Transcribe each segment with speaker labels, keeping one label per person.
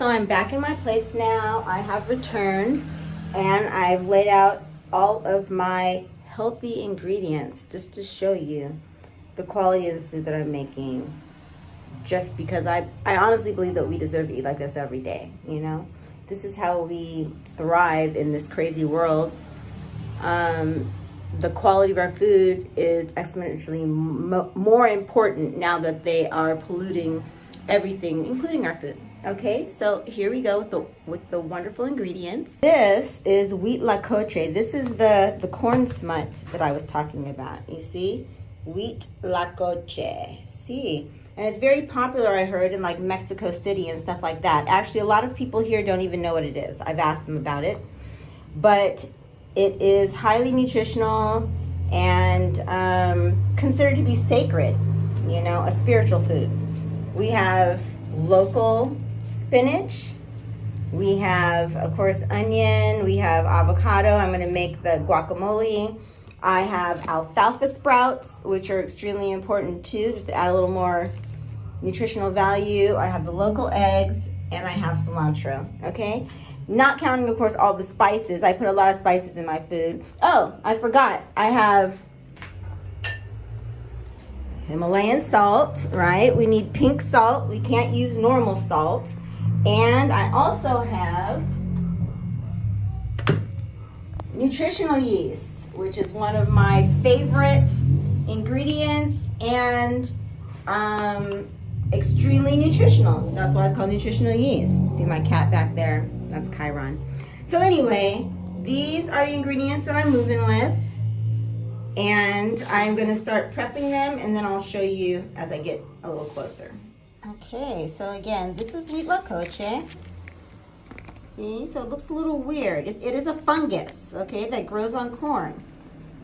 Speaker 1: so I'm back in my place now. I have returned and I've laid out all of my healthy ingredients just to show you the quality of the food that I'm making. Just because I honestly believe that we deserve to eat like this every day, you know? This is how we thrive in this crazy world. The quality of our food is exponentially more important now that they are polluting everything, including our food. Okay, so here we go with the wonderful ingredients. This is Huitlacoche. This is the corn smut that I was talking about. You see? Huitlacoche. See? And it's very popular, I heard, in like Mexico City and stuff like that. Actually, a lot of people here don't even know what it is. I've asked them about it. But it is highly nutritional and considered to be sacred, you know, a spiritual food. We have local spinach. We have, of course, onion. We have avocado. I'm going to make the guacamole. I have alfalfa sprouts, which are extremely important too, just to add a little more nutritional value. I have the local eggs, and I have cilantro, okay? Not counting, of course, all the spices. I put a lot of spices in my food. Oh, I forgot. I have Himalayan salt, right? We need pink salt. We can't use normal salt. And I also have nutritional yeast, which is one of my favorite ingredients and extremely nutritional. That's why it's called nutritional yeast. See my cat back there? That's Chiron. So anyway, these are the ingredients that I'm moving with. And I'm going to start prepping them, and then I'll show you as I get a little closer. Okay, so again, this is Huitlacoche. See, so it looks a little weird. It is a fungus, okay, that grows on corn.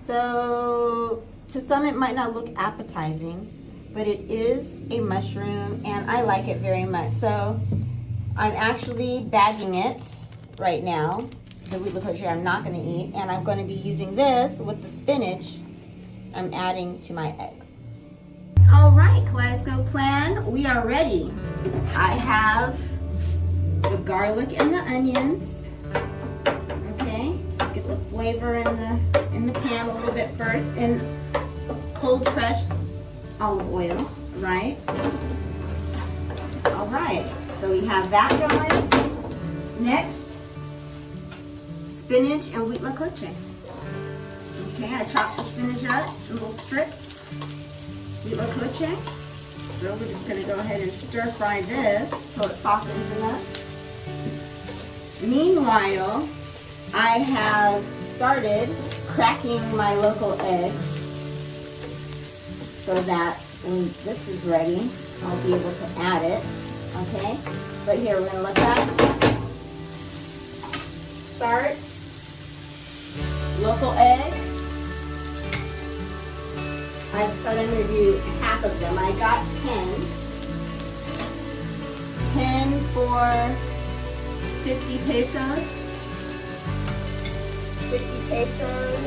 Speaker 1: So to some it might not look appetizing, but it is a mushroom, and I like it very much. So I'm actually bagging it right now. The Huitlacoche I'm not going to eat, and I'm going to be using this with the spinach I'm adding to my eggs. All right, Kaleidoscope Klan, we are ready. I have the garlic and the onions. Okay, so get the flavor in the pan a little bit first, in cold pressed olive oil, right? All right, so we have that going. Next, spinach and Huitlacoche. Okay, I chopped the spinach up in little strips. Huitlacoche. So we're just going to go ahead and stir fry this so it softens enough. Meanwhile, I have started cracking my local eggs so that when this is ready, I'll be able to add it. Okay, but here we're going to let that start. Local egg. I decided I'm going to do half of them. I got 10. 10 for 50 pesos. 50 pesos.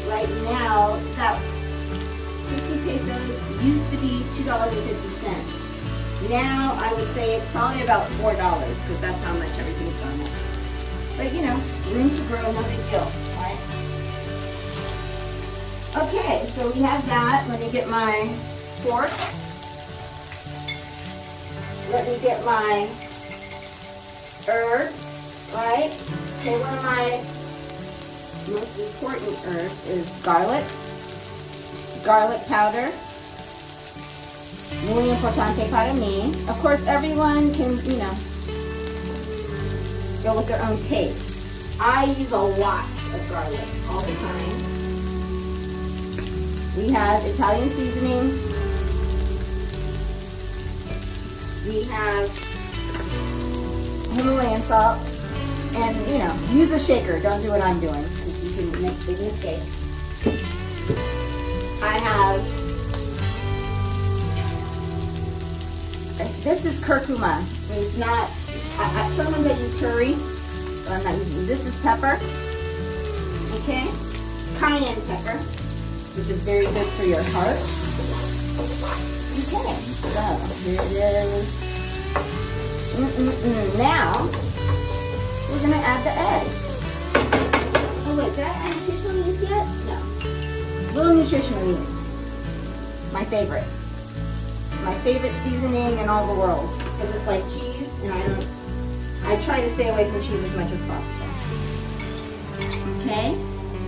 Speaker 1: Right now, that 50 pesos used to be $2.50. Now, I would say it's probably about $4 because that's how much everything's gone up. But you know, room to grow, no big deal, right? Okay, so we have that. Let me get my fork. Let me get my herbs, right? Okay, one of my most important herbs is garlic. Garlic powder. Muy importante para mí. Of course, everyone can, you know, go with their own taste. I use a lot of garlic all the time. We have Italian seasoning. We have Himalayan salt. And, you know, use a shaker. Don't do what I'm doing because you can make big mistakes. I have, this is curcuma. It's not, someone that use curry, but I'm not using. This is pepper, okay? Cayenne pepper, which is very good for your heart. Okay, so here it is. Now, we're gonna add the eggs. Oh wait, did I add nutritional yeast yet? No. Little nutritional yeast. My favorite. My favorite seasoning in all the world. Because it's like cheese, and I try to stay away from cheese as much as possible. Okay,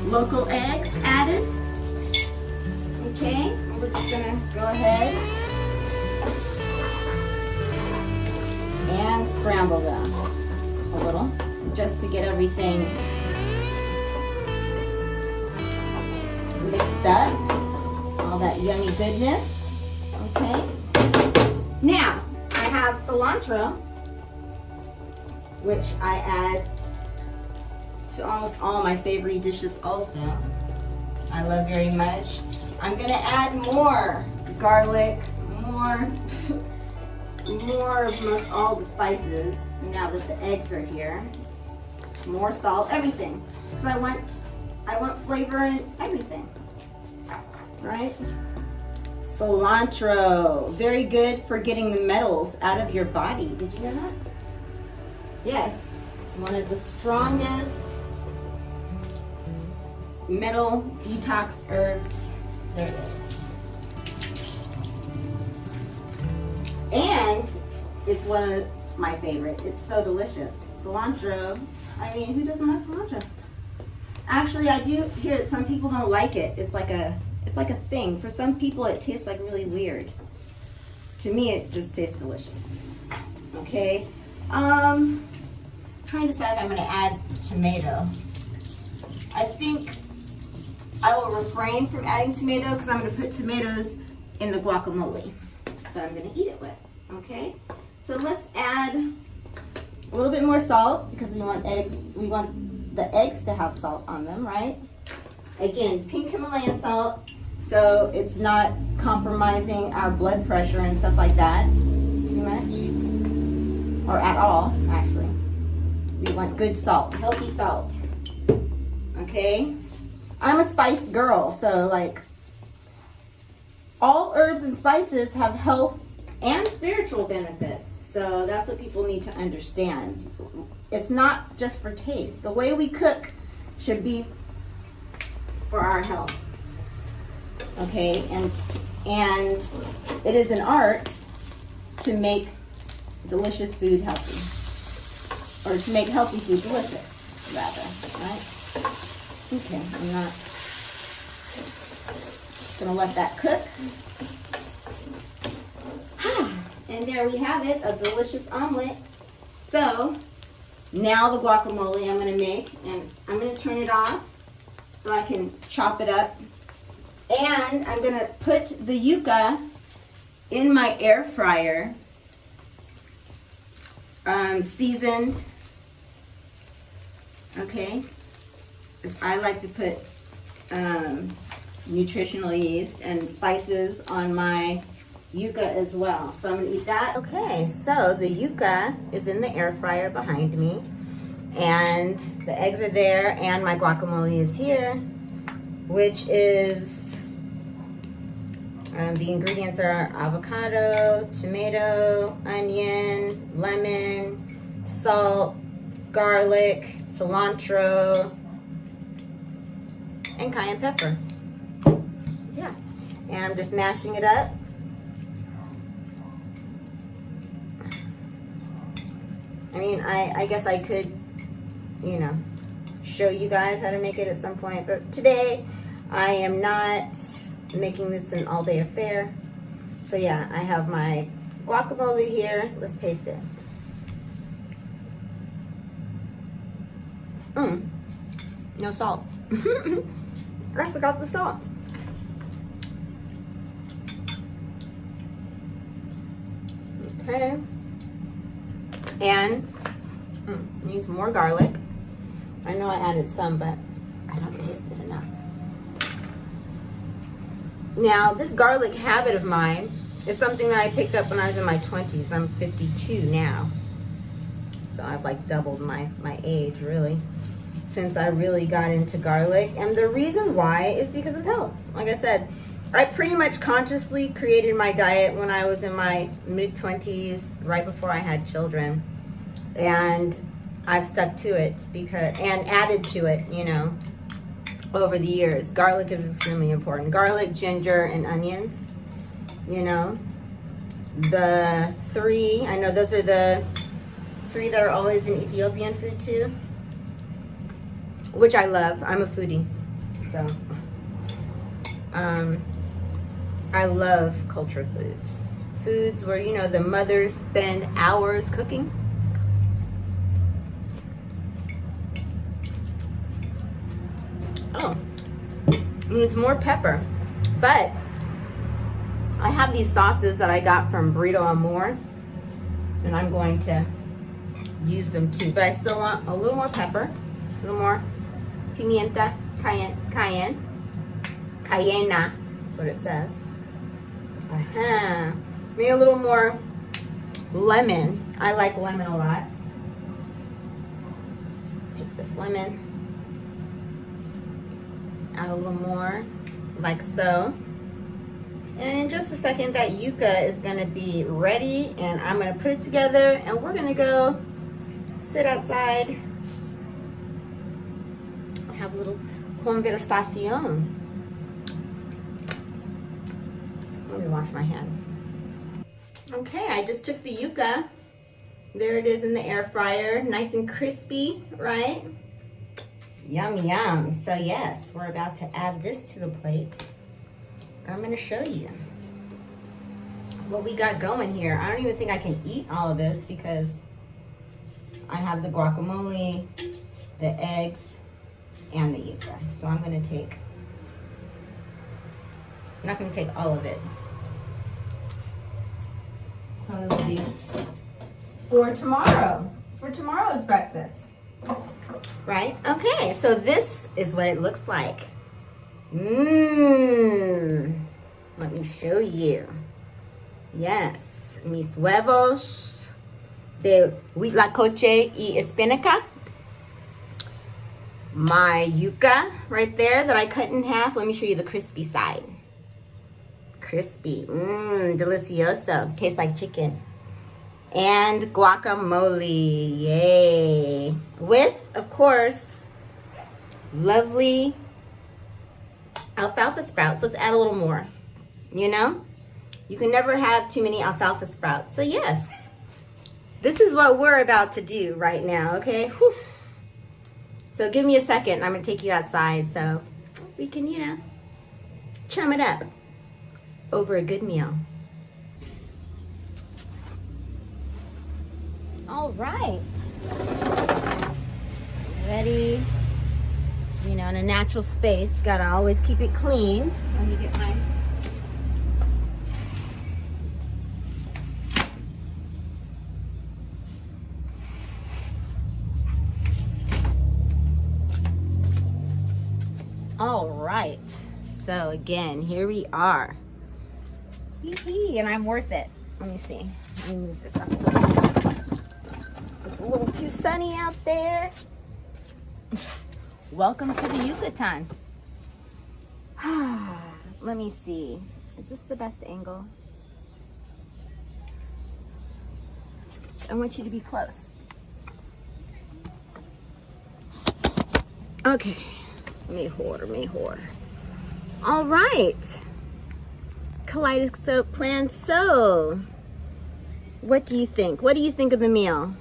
Speaker 1: local eggs added. Okay, we're just gonna go ahead and scramble them a little, just to get everything mixed up, all that yummy goodness. Okay, now I have cilantro, which I add to almost all my savory dishes also. I love very much. I'm gonna add more garlic, more of most all the spices now that the eggs are here. More salt, everything. Because I want flavor in everything. Right? Cilantro, very good for getting the metals out of your body. Did you know that? Yes, one of the strongest metal detox herbs there is. And it's one of my favorite. It's so delicious. Cilantro, I mean, who doesn't like cilantro? Actually, I do hear that some people don't like it. It's like a thing. For some people, it tastes like really weird. To me, it just tastes delicious. Okay. Trying to decide if I'm going to add tomato. I think I will refrain from adding tomato because I'm going to put tomatoes in the guacamole that I'm going to eat it with. Okay. So let's add a little bit more salt because we want eggs. We want the eggs to have salt on them, right? Again, pink Himalayan salt, so it's not compromising our blood pressure and stuff like that too much, or at all, actually. We want good salt, healthy salt. Okay? I'm a spice girl, so like all herbs and spices have health and spiritual benefits. So that's what people need to understand. It's not just for taste. The way we cook should be for our health. Okay, and it is an art to make delicious food healthy, or to make healthy food delicious, rather, right? Okay, I'm not gonna let that cook. And there we have it, a delicious omelet. So now the guacamole I'm gonna make, and I'm gonna turn it off so I can chop it up. And I'm gonna put the yuca in my air fryer, seasoned. Okay, I like to put nutritional yeast and spices on my yuca as well. So I'm gonna eat that. Okay, so the yuca is in the air fryer behind me, and the eggs are there, and my guacamole is here, which is the ingredients are avocado, tomato, onion, lemon, salt, garlic, cilantro, and cayenne pepper. Yeah, and I'm just mashing it up. I mean, I guess I could, you know, show you guys how to make it at some point, but today I am not making this an all-day affair. So yeah, I have my guacamole here. Let's taste it. No salt. I forgot the salt. Okay. And needs more garlic. I know I added some, but I don't taste it enough. Now, this garlic habit of mine is something that I picked up when I was in my 20s. I'm 52 now. So I've like doubled my age, really, since I really got into garlic. And the reason why is because of health. Like I said, I pretty much consciously created my diet when I was in my mid-20s, right before I had children. And I've stuck to it and added to it, you know, over the years. Garlic is extremely important. Garlic, ginger, and onions, you know. The three, I know those are the three that are always in Ethiopian food too, which I love. I'm a foodie, so I love culture foods. Foods where, you know, the mothers spend hours cooking. Oh, it's more pepper, but I have these sauces that I got from Burrito Amor, and I'm going to use them too, but I still want a little more pepper, a little more pimienta, cayenne, that's what it says. Maybe a little more lemon. I like lemon a lot. Take this lemon, add a little more, like so. And in just a second, that yuca is gonna be ready, and I'm gonna put it together, and we're gonna go sit outside and have a little conversación. Let me wash my hands. Okay, I just took the yuca. There it is in the air fryer, nice and crispy, right? Yum, yum. So yes, we're about to add this to the plate. I'm gonna show you what we got going here. I don't even think I can eat all of this because I have the guacamole, the eggs, and the yuca. So I'm not gonna take all of it. So this will be for tomorrow's breakfast, right? Okay, so this is what it looks like. Let me show you. Yes, mis huevos de Huitlacoche y espinaca. My yuca right there that I cut in half. Let me show you the crispy side. Crispy, delicioso. Tastes like chicken. And guacamole, yay. With, of course, lovely alfalfa sprouts. Let's add a little more. You know, you can never have too many alfalfa sprouts. So yes, this is what we're about to do right now, okay? Whew. So give me a second. I'm gonna take you outside so we can, you know, chum it up over a good meal. All right. Ready? You know, in a natural space, gotta always keep it clean. Let me get my all right. So again, here we are. And I'm worth it. Let me see. Let me move this up a little bit. It's a little too sunny out there. Welcome to the Yucatan. Let me see. Is this the best angle? I want you to be close. Okay. Mejor. All right. Kaleidoscope Klan. So, what do you think? What do you think of the meal?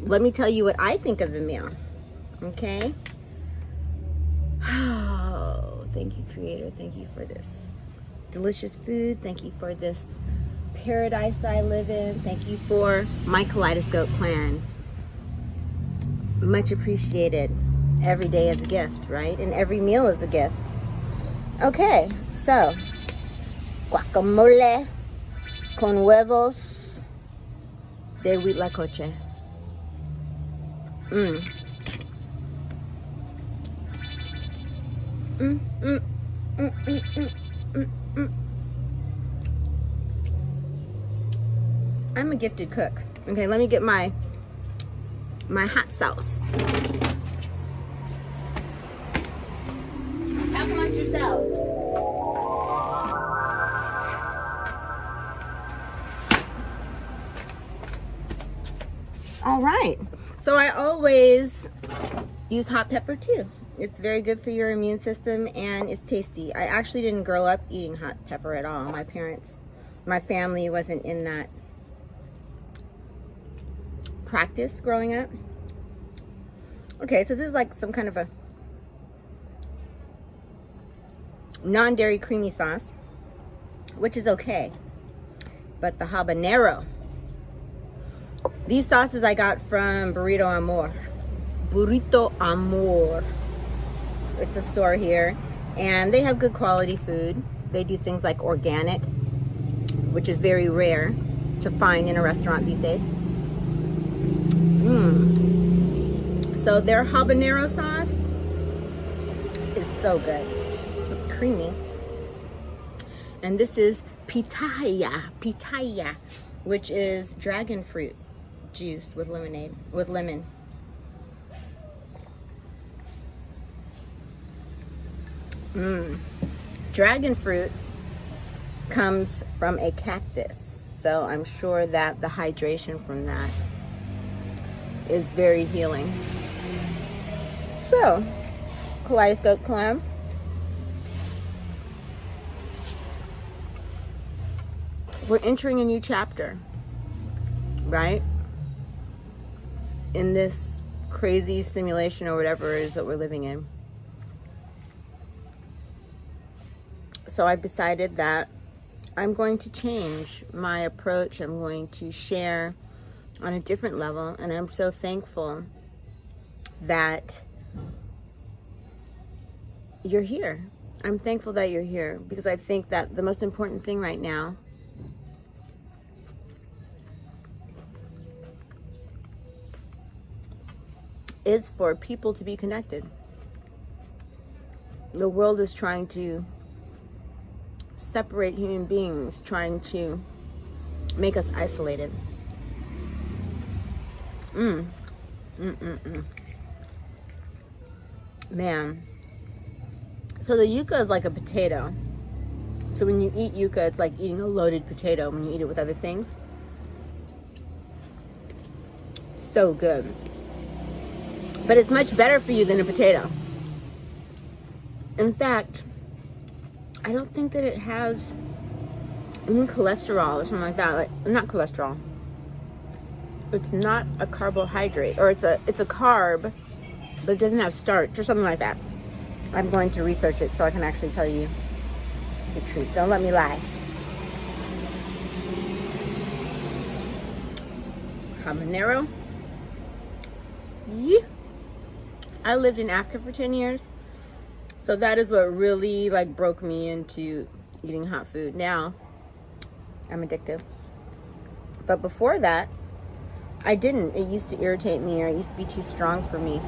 Speaker 1: Let me tell you what I think of the meal. Okay? Oh, thank you, Creator. Thank you for this delicious food. Thank you for this paradise that I live in. Thank you for my Kaleidoscope Klan. Much appreciated. Every day is a gift, right? And every meal is a gift. Okay, so guacamole con huevos de Huitlacoche. I'm a gifted cook. Okay, let me get my hot sauce. Talk amongst yourselves. All right. So I always use hot pepper too. It's very good for your immune system and it's tasty. I actually didn't grow up eating hot pepper at all. My family wasn't in that practice growing up. Okay, so this is like some kind of a non-dairy creamy sauce, which is okay. But the habanero, these sauces I got from Burrito Amor. It's a store here, and they have good quality food. They do things like organic, which is very rare to find in a restaurant these days. So their habanero sauce is so good. It's creamy. And this is pitaya, which is dragon fruit juice with lemon. Dragon fruit comes from a cactus, so I'm sure that the hydration from that is very healing. So, Kaleidoscope Klan. We're entering a new chapter, right? In this crazy simulation or whatever it is that we're living in. So I've decided that I'm going to change my approach. I'm going to share on a different level, and I'm so thankful that you're here. I'm thankful that you're here because I think that the most important thing right now is for people to be connected. The world is trying to separate human beings, trying to make us isolated. Man. So the yucca is like a potato. So when you eat yucca, it's like eating a loaded potato when you eat it with other things. So good. But it's much better for you than a potato. In fact, I don't think that it has any cholesterol or something like that. Like, not cholesterol. It's not a carbohydrate, or it's a carb, but it doesn't have starch or something like that. I'm going to research it so I can actually tell you the truth. Don't let me lie. Habanero. Yeah. I lived in Africa for 10 years. So that is what really like broke me into eating hot food. Now, I'm addicted. But before that, I didn't. It used to irritate me, or it used to be too strong for me.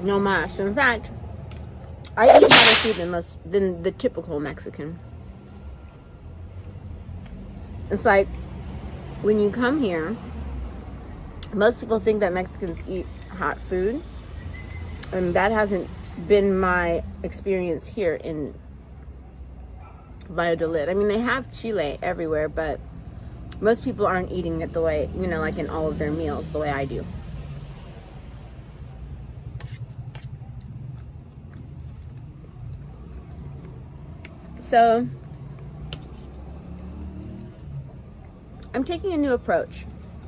Speaker 1: No mas. In fact, I eat hotter food than the typical Mexican. It's like when you come here, most people think that Mexicans eat hot food, and that hasn't been my experience here in Valladolid. I mean, they have chile everywhere, but most people aren't eating it the way, you know, like in all of their meals, the way I do. So, I'm taking a new approach.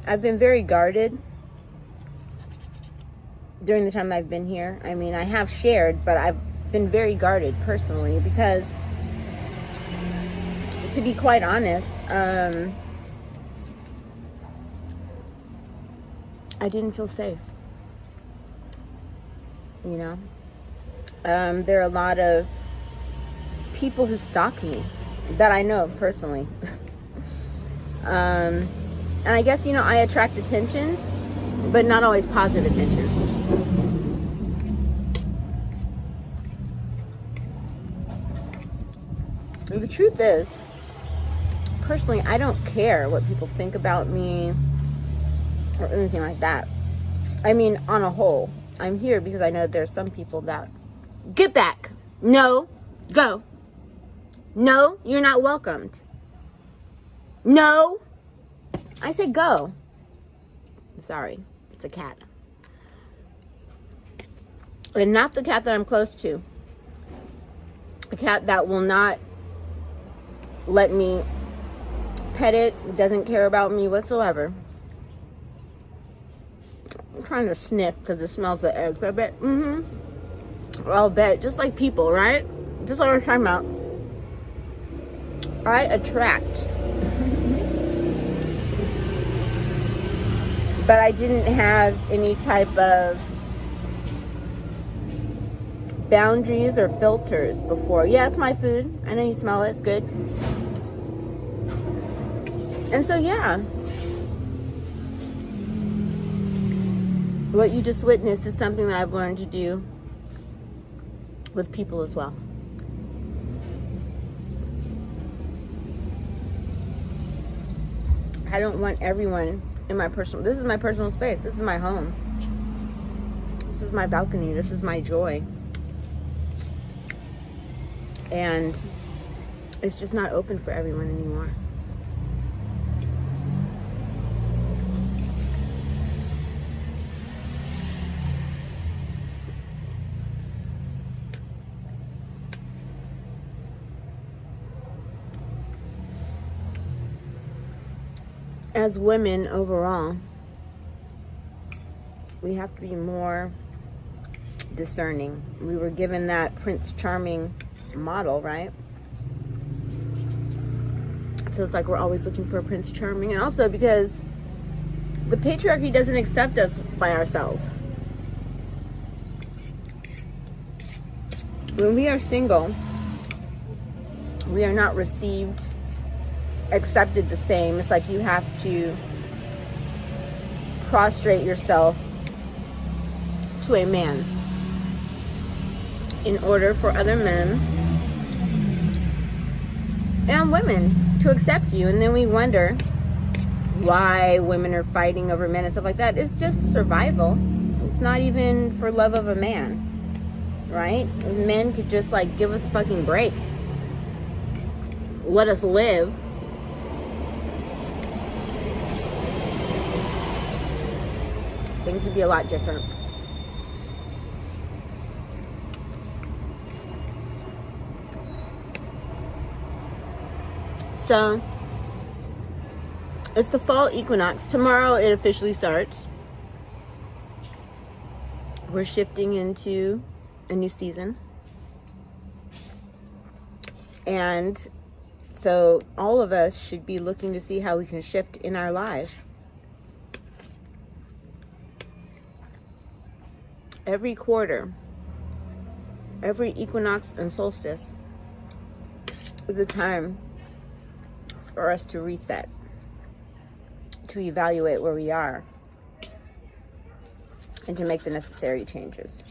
Speaker 1: I've been very guarded during the time I've been here. I mean, I have shared, but I've been very guarded personally because, to be quite honest, I didn't feel safe. You know? There are a lot of people who stalk me that I know personally. And I guess, you know, I attract attention, but not always positive attention. And the truth is, personally, I don't care what people think about me or anything like that. I mean, on a whole, I'm here because I know there's some people that get back. No, go. No, you're not welcomed. No, I said go. Sorry, it's a cat. And not the cat that I'm close to. A cat that will not let me pet it, doesn't care about me whatsoever. I'm trying to sniff because it smells the eggs. I bet, I'll bet, just like people, right? Just like I was talking about. I attract. But I didn't have any type of boundaries or filters before. Yeah, it's my food. I know you smell it. It's good. And so, yeah. What you just witnessed is something that I've learned to do with people as well. I don't want everyone in my personal, this is my personal space. This is my home. This is my balcony. This is my joy. And it's just not open for everyone anymore. As women overall, we have to be more discerning. We were given that Prince Charming model, right? So it's like we're always looking for a Prince Charming. And also because the patriarchy doesn't accept us by ourselves. When we are single, we are not received, accepted the same. It's like you have to prostrate yourself to a man in order for other men and women to accept you. And then we wonder why women are fighting over men and stuff like that. It's just survival. It's not even for love of a man, right? If men could just like give us a fucking break, let us live, things would be a lot different. So, it's the fall equinox. Tomorrow it officially starts. We're shifting into a new season. And so all of us should be looking to see how we can shift in our lives. Every quarter, every equinox and solstice is a time for us to reset, to evaluate where we are, and to make the necessary changes.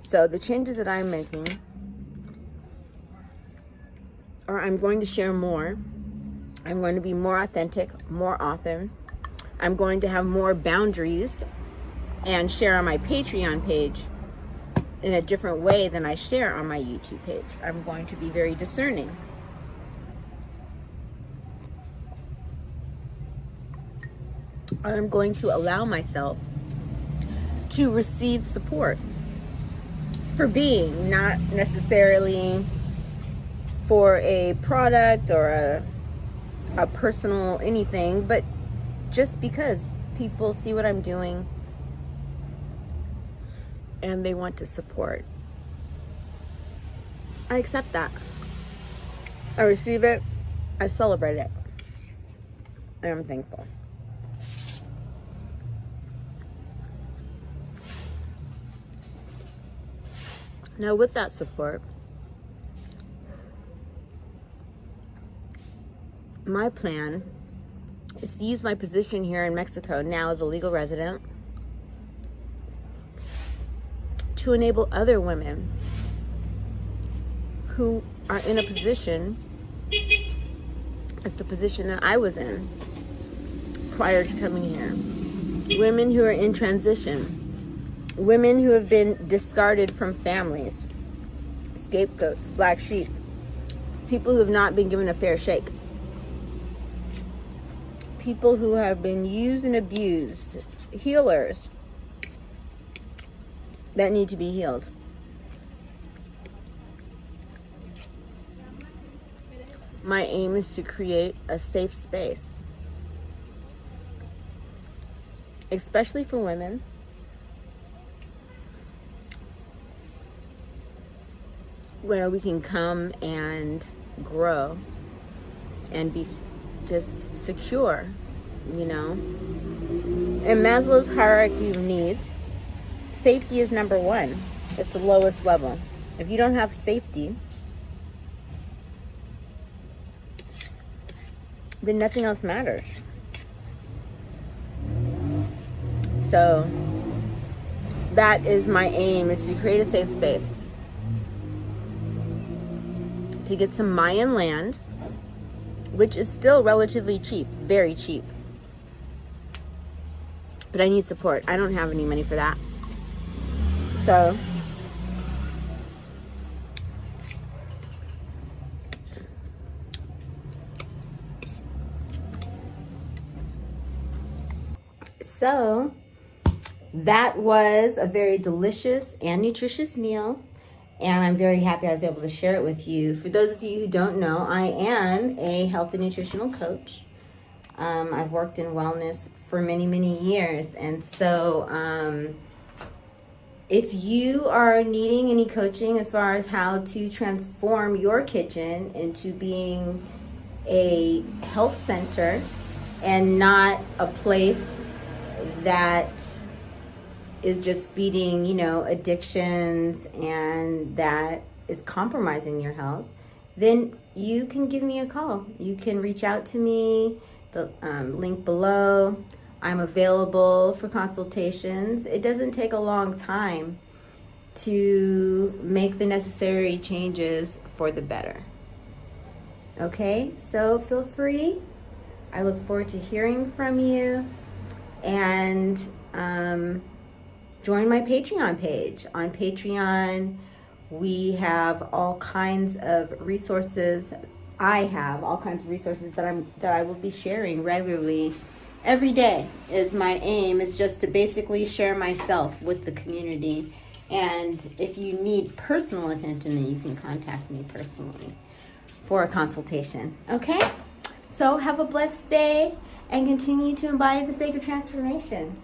Speaker 1: So the changes that I'm making are I'm going to share more. I'm going to be more authentic more often. I'm going to have more boundaries and share on my Patreon page in a different way than I share on my YouTube page. I'm going to be very discerning. I'm going to allow myself to receive support for being, not necessarily for a product or a personal anything, but just because people see what I'm doing and they want to support. I accept that. I receive it. I celebrate it. And I'm thankful. Now, with that support, my plan is to use my position here in Mexico now as a legal resident to enable other women who are in a position like the position that I was in prior to coming here. Women who are in transition. Women who have been discarded from families. Scapegoats, black sheep. People who have not been given a fair shake. people who have been used and abused, healers that need to be healed. My aim is to create a safe space, especially for women, where we can come and grow and be just secure, you know. In Maslow's hierarchy of needs, safety is number one. It's the lowest level. If you don't have safety, then nothing else matters. So that is my aim, is to create a safe space, to get some Mayan land, which is still relatively cheap, very cheap. But I need support. I don't have any money for that. So that was a very delicious and nutritious meal, and I'm very happy I was able to share it with you. For those of you who don't know, I am a health and nutritional coach. I've worked in wellness for many, many years, and so if you are needing any coaching as far as how to transform your kitchen into being a health center and not a place that is just feeding, you know, addictions and that is compromising your health, then you can give me a call. You can reach out to me, the link below. I'm available for consultations. It doesn't take a long time to make the necessary changes for the better. Okay, so feel free. I look forward to hearing from you. And join my Patreon page. On Patreon, we have all kinds of resources. I have all kinds of resources that I will be sharing regularly. Every day is my aim, is just to basically share myself with the community. And if you need personal attention, then you can contact me personally for a consultation. Okay? So have a blessed day and continue to embody the sacred transformation.